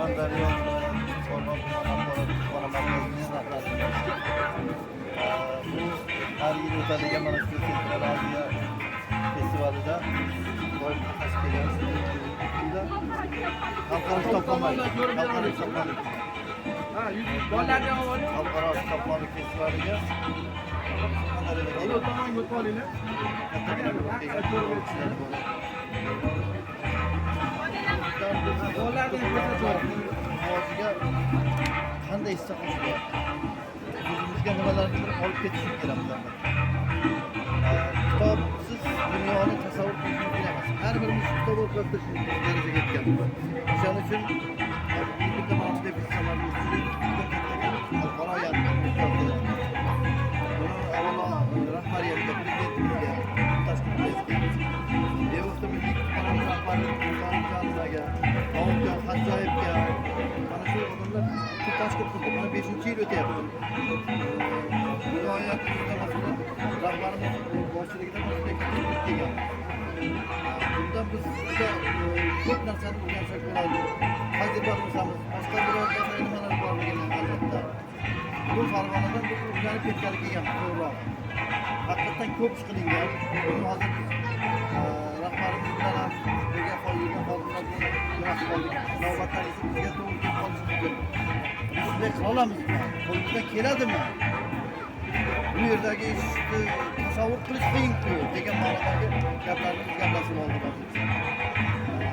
Surxondaryo Qo'rg'on kutubxona markazining rahbariman. Bu har yil o'tadigan mana shu Sentraliya festivalida doim qatnashib kelganmiz. Xalqaro kitobxonlik xalqaro kitobxonlik festivaliga qanday hissa qo'shiladi? O'zimizga nimalarni olib ketishimiz kerak. Kitobsiz dunyoni tasavvur qilish mumkin emas. Har birimiz kitob o'qib darajaga yetganmiz. Shuning uchun bitta mana shunday festivалlarimiz xalqaro yarmarka. Avvalo rahbariyatga, prezidentimizga tashkil qilamiz. Devletda milliy kutubxona rahbarlariga, Davudjon Xatjoyevga mana shu odamlar tashkil qildi. Mana 5-yil o'tyapti. Viloyatimizda masalan rahbarimiz boshchiligida bunday taklif kelgan. Bunda biz juda ko'p narsani o'rgansak bo'ladi. Tajriba qilamiz. Boshqa viloyatlarda nimalar borligini albatta. Bu Farg'onadan biz o'rganib ketganlik kelgan to'g'riroq. Haqiqatan ko'p ish qilingan. Buni hozir rahbarimiz bilan ham birga qolgan xodimlar bilan muloqot qildik. Navbatdagi bizga to'g'ri kelib qolishi mumkin. Biz shunday qila olamizmi? Qo'limizdan keladimi? Bu yerdagi ishni tasavvur qilish qiyin-ku degan ma'nodagi gaplarni biz gaplashib oldik.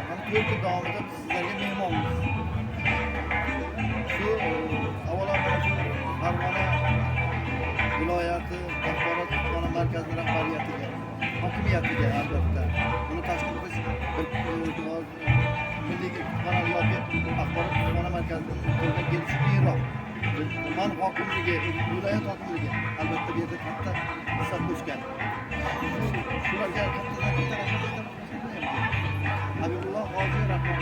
Mana 4 yil davomida biz sizlarga mehmonmiz. Shu avvalo shu Farg'ona viloyati axborot kutubxona markazi rahbariyatiga, hokimiyatiga albatta buni tashkil qilish milliy kutubxona yoki axborot kutubxona markazining qo'lga kelishi qiyinroq. Tuman hokimligi, viloyat hokimligi albatta bu yerda katta hissa qo'shgan. Shularga katta rahmat aytaman. Habibulloh Hoji rahmat